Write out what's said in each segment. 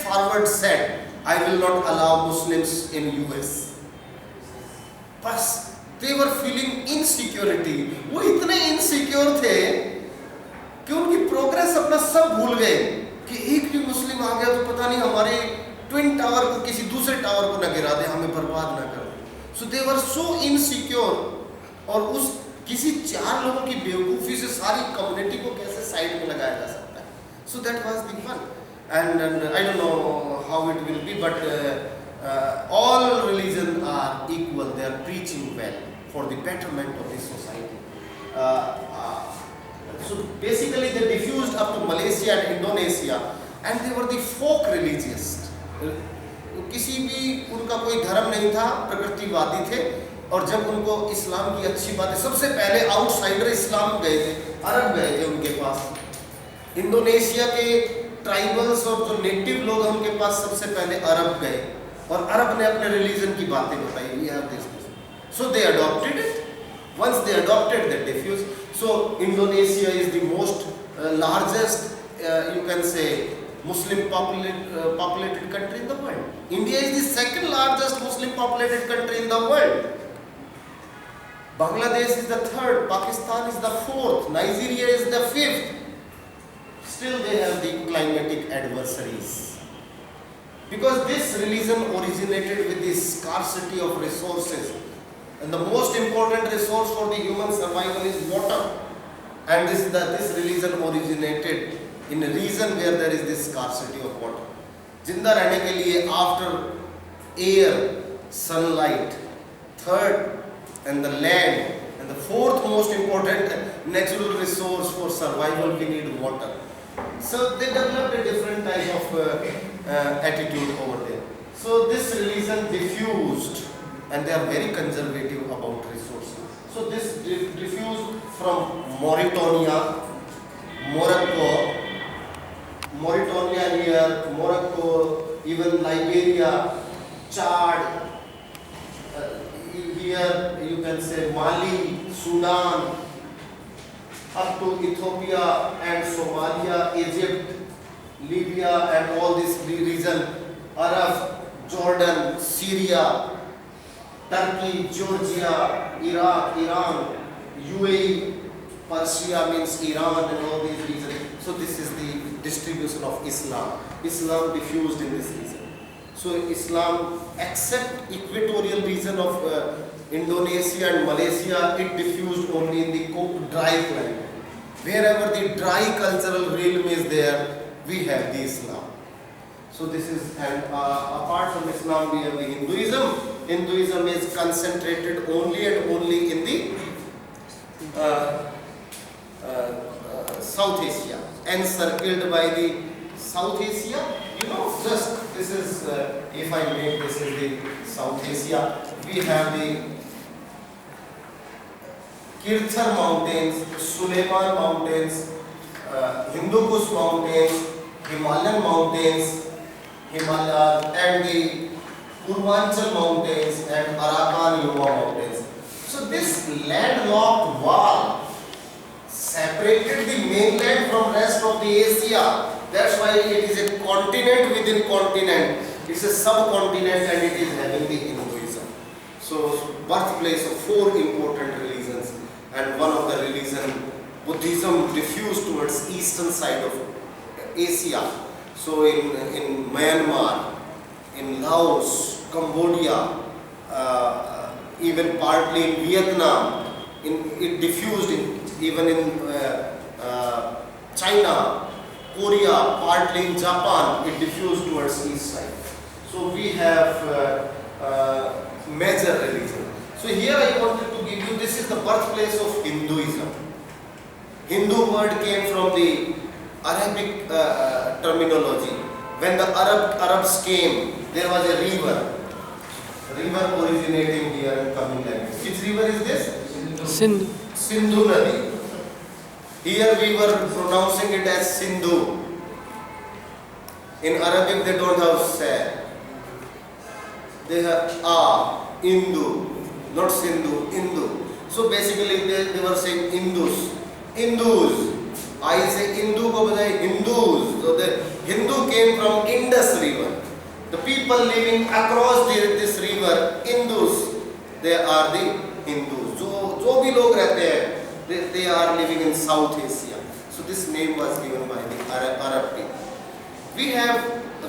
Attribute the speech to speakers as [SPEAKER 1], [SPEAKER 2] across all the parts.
[SPEAKER 1] straightforward said, I will not allow Muslims in US. बस they were feeling insecurity. वो इतने insecure थे कि उनकी प्रोग्रेस अपना सब भूल गए कि एक भी मुस्लिम आ गया तो पता नहीं हमारे ट्विन टावर को किसी दूसरे टावर को न गिरा दे, हमें बर्बाद न कर दे. सो दे वर सो इनसिक्योर. और उस किसी 4 लोगों की बेवकूफ़ी से सारी कम्युनिटी को कैसे साइड में लगाया जा सकता है. So that was the fun. And I don't know how it will be, but all religions are equal. They are preaching well for the betterment of the society. So basically they diffused up to Malaysia and Indonesia, and they were the folk religious. किसी भी उनका कोई धर्म नहीं था, प्रकृतिवादी थे. और जब उनको इस्लाम की अच्छी बात है, सबसे पहले आउटसाइडर इस्लाम गए थे, अरब गए थे उनके पास. इंडोनेशिया के ट्राइबल्स और जो नेटिव लोग हैं उनके पास सबसे पहले अरब गए और अरब ने अपने रिलीजन की बातें बताई. We have this. So they adopted it. Once they adopted they diffuse. So Indonesia is the most largest you can say Muslim populated country in the world. India is the second largest Muslim populated country in the world. Bangladesh is the third. Pakistan is the fourth. Nigeria is the fifth. Still they have the climatic adversaries. Because this religion originated with the scarcity of resources. And the most important resource for the human survival is water. And this religion originated in a region where there is this scarcity of water. जिंदा रहने के लिए after air, sunlight, third and the land, and the fourth most important natural resource for survival, we need water. So they developed a different type of attitude over there. So this religion diffused, and they are very conservative about resources. So this diffused from Mauritania, here, Morocco, even Liberia, Chad, here you can say Mali, Sudan, up to Ethiopia and Somalia, Egypt, Libya and all this region, Arab, Jordan, Syria, Turkey, Georgia, Iraq, Iran, UAE, Persia means Iran and all these regions. So this is the distribution of Islam. Islam diffused in this region. So Islam, except equatorial region of Indonesia and Malaysia, it diffused only in the dry climate. Wherever the dry cultural realm is there, we have the Islam. So this is, and apart from Islam, we have the Hinduism. Hinduism is concentrated only and only in the South Asia, encircled by the South Asia. You know, just this is, if I make this is the South Asia, we have the Kirthar Mountains, Suleiman Mountains, Hindu Kush Mountains, Himalayan Mountains, and the Purvanchal Mountains and Arakan Yuva Mountains. So this landlocked wall separated the mainland from rest of the Asia. That's why it is a continent within continent. It's a subcontinent and it is having the Hinduism. So birthplace of 4 important religions, and one of the religion, Buddhism, diffused towards eastern side of Asia. So in Myanmar, in Laos, Cambodia, even partly in Vietnam, it diffused even in China, Korea, partly in Japan, it diffused towards east side. So we have major religion. So here I wanted to give you, this is the birthplace of Hinduism. Hindu word came from the Arabic terminology. When the Arabs came, there was a river originating here in Tamil language. Which river is this?
[SPEAKER 2] Sindhu.
[SPEAKER 1] Sindhu Nadi. Here we were pronouncing it as Sindhu. In Arabic they don't have sa. They have Indu, not Sindhu, Indu. So basically they were saying Indus. I से Hindu को बजाय Hindus. So the Hindu came from Indus River. The people living across this river, Hindus, they are the Hindus. जो भी लोग रहते हैं, they are living in South Asia. So this name was given by the Arab people. We have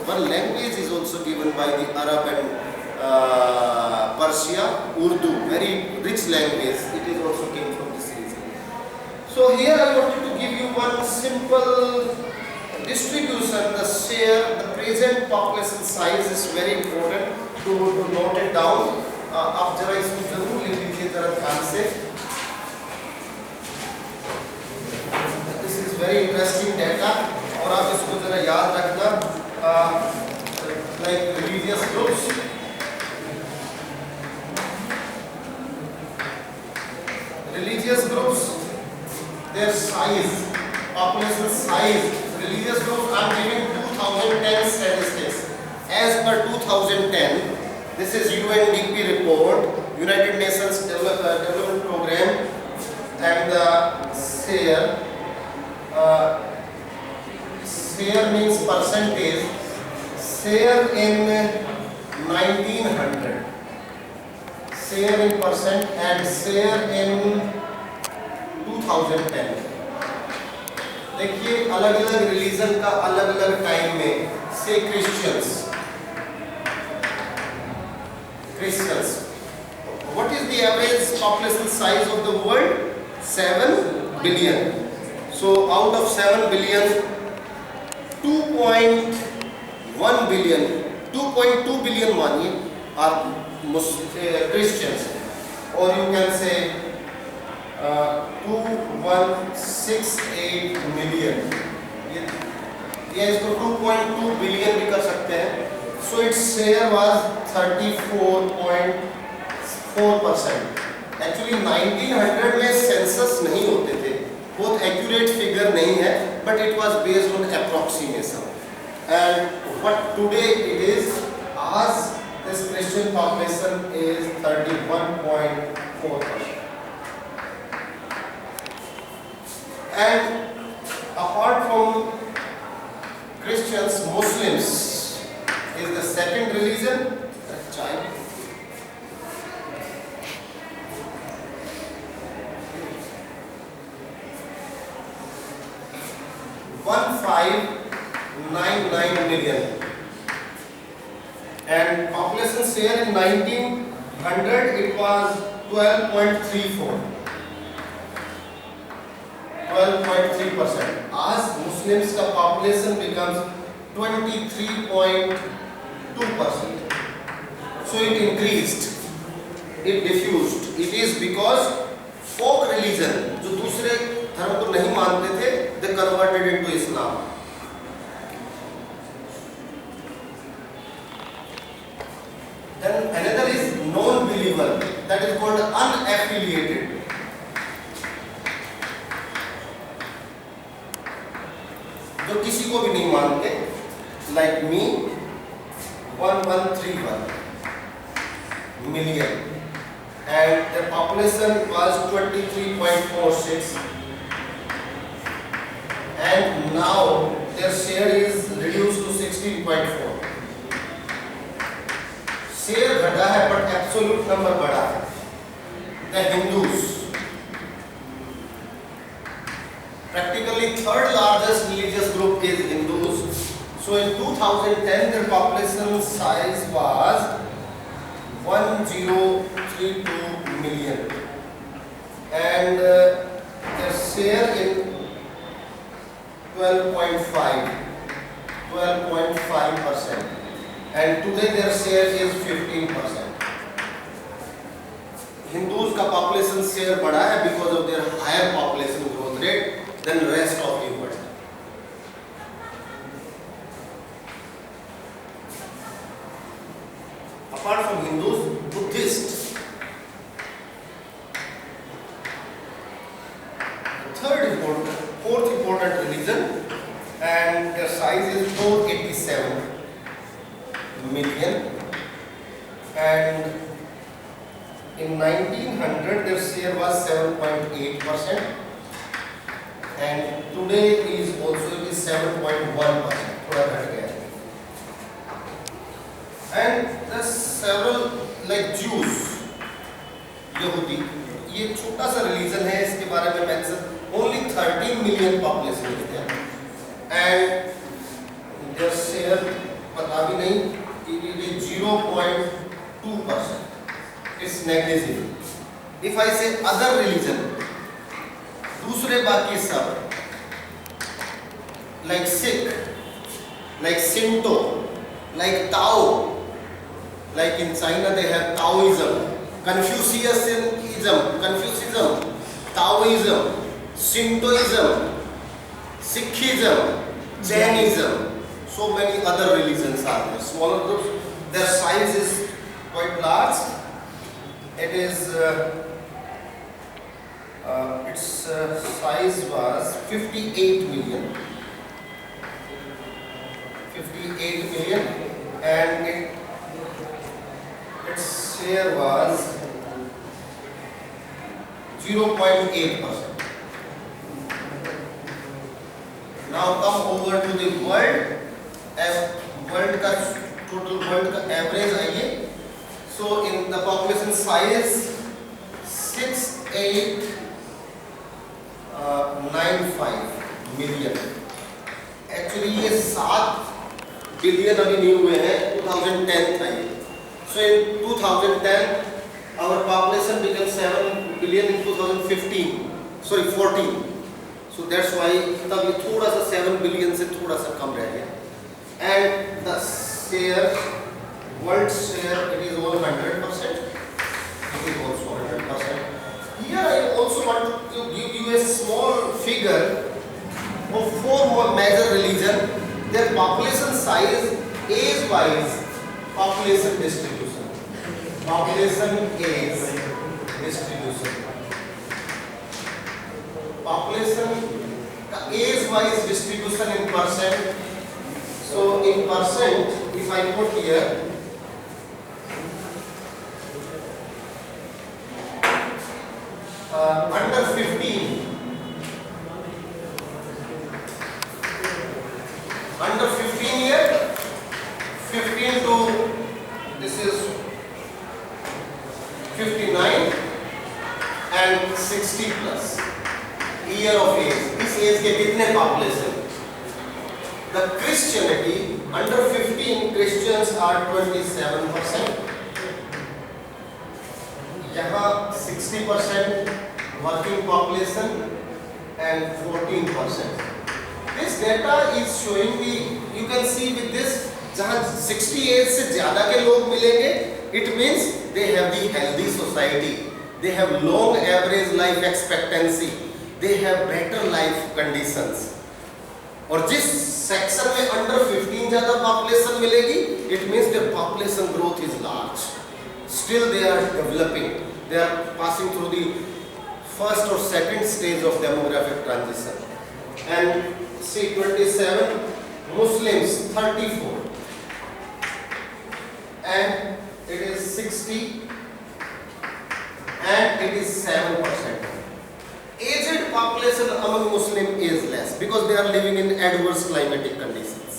[SPEAKER 1] one language is also given by the Arab and Persia, Urdu, very rich language. It is also came from this region. So here I wanted to give you one simple distribution, the share, the present population size is very important to note it down. आप जरा इसको जरूर लिख लीजिए जरा ध्यान से. This is very interesting data और आप इसको जरा याद रखना. Like religious groups. Religious groups, their size, population size. Religious groups are giving 2010 statistics. As per 2010, this is UNDP report, United Nations Development Program, and the share. Share means percentage. Share in 1900. Share in percent and share in 2010. देखिए अलग अलग religion का अलग अलग time में से Christians what is the average population size of the world? 7 billion. So out of 7 billion, 2.1 billion, 2.2 billion मानिए are Christians, or you can say 2168 million. ये इसको 2.2 billion भी कर सकते हैं. So its share was 34.4%. Actually 1900 में सेंसस नहीं होते थे, बहुत एक्यूरेट फिगर नहीं है, but it was based on approximation. And what today it is, as this Christian population is 31.4%. And apart from Christians, Muslims is the second religion. Child. $1,599 million, and population share in 1900 it was 12.34. 12.3%. As Muslims का population becomes 23.2%. So it increased, it diffused. It is because folk religion, जो दूसरे धर्म को नहीं मानते थे, they converted into Islam. Then another is non-believer, that is called unaffiliated. जो किसी को भी नहीं मानते, like me, 1131 million, and the population was 23.46, and now their share is reduced to 16.4. Share घटा है, but absolute number बढ़ा है. The Hindus, practically third largest religious group is Hindus. So in 2010 their population size was 1032 million, and their share in 12.5%, and today their share is 15%. Hindus का population share बढ़ा है because of their higher population growth rate than the rest of the world. Apart from Hindus, Buddhists. Fourth important religion, and their size is 487 million, and in 1900 their share was 7.8%. and today is also it is 7.1%, थोड़ा घट गया है. And there's several like Jews, यहूदी, ये छोटा सा religion है, इसके बारे में mention only 13 million population is there, and their share पता भी नहीं, it is 0.2%. It's negligible. If I say other religion, दूसरे बाकी सब like Sikh, like Shinto, like Tao, like in China they have Taoism, Confucianism, Taoism, Shintoism, Sikhism, Jainism, so many other religions are there. Smaller groups, their size is quite large. It is its size was 58 million, and its share was 0.8%. Now come over to the world. World का total world का average आइए. So in the population size 6895 million. Actually ये 7 billion अभी नहीं हुए हैं, 2010 था ये. सो इन 2010 our population became 7 billion in 14. So that's why तब ये थोड़ा सा 7 बिलियन से थोड़ा सा कम रह गया. And the share, world share, it is over 100%. It is also 100%. Here I also want to give you a small figure of 4 more major religion, their population size, age-wise population distribution. Population age distribution. Population age-wise distribution in percent. So in percent, if I put here, under 15 year, 15 to this is 59 and 60 plus year of age. इस as के कितने population? The Christianity under 15 Christians are 27%. यहाँ 60% working population and 14%. This data is showing the, you can see with this, जहाँ 60 age से ज़्यादा के लोग मिलेंगे, it means they have the healthy society, they have long average life expectancy, they have better life conditions. और जिस section में under 15 ज्यादा पॉपुलेशन मिलेगी, it means their population growth is large. Still they are developing, they are passing through the first और second stage of demographic transition. And see 27, Muslims 34, and it is 60 and it is 7%. Aged population among Muslim is less because they are living in adverse climatic conditions.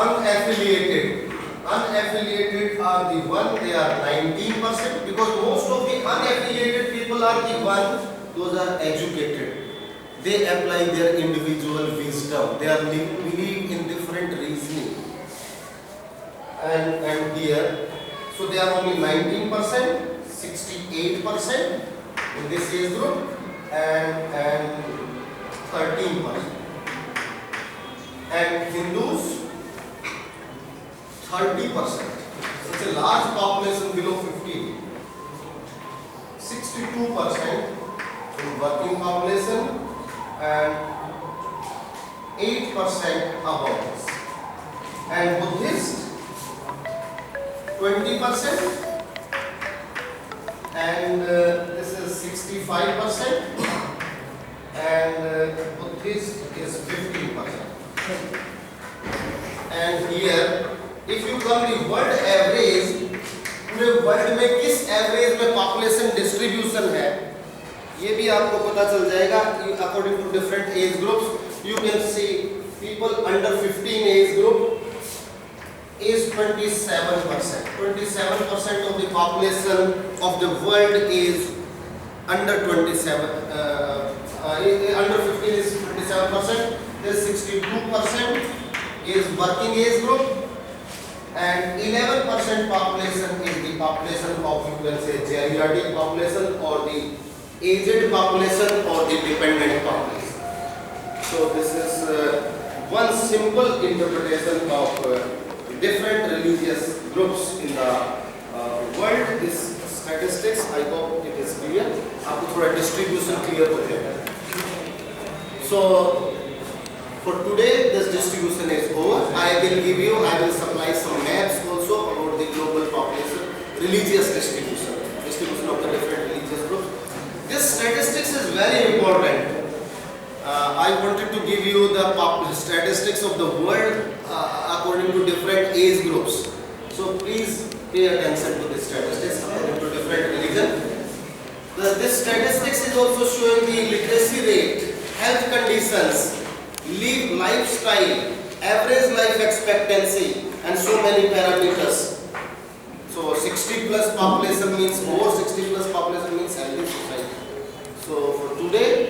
[SPEAKER 1] Unaffiliated are the one, they are 19% because most of the unaffiliated people are the one, those are educated. They apply their individual wisdom. They are believe in different reasoning. And here, so they are only 19%, 68%. In this age group and 13%, and Hindus 30%. Such a large population below 15. 62% in working population and 8% above. And Buddhist 20%. And this is 65%, and Buddhist is 15%. And here, if you come the world average, पूरे world में किस average में population distribution है? ये भी आपको पता चल जाएगा according to different age groups. You can see people under 15 age group is 27%. 27% of the population of the world is under 27. Under 15 is 27%. There is 62% is working age group, and 11% population is the population of, you can say, geriatric population or the aged population or the dependent population. So this is one simple interpretation of different religious groups in the world. This statistics, I hope it is clear. आपको थोड़ा distribution clear हो जाएगा. So for today this distribution is over. I will supply some maps also about the global population religious distribution of the different religious groups. This statistics is very important. I wanted to give you the statistics of the world according to different age groups. So please pay attention to the statistics according to different religion. This statistics is also showing the literacy rate, health conditions, lifestyle, average life expectancy, and so many parameters. So 60 plus population means more, 60 plus population means healthy society. So for today,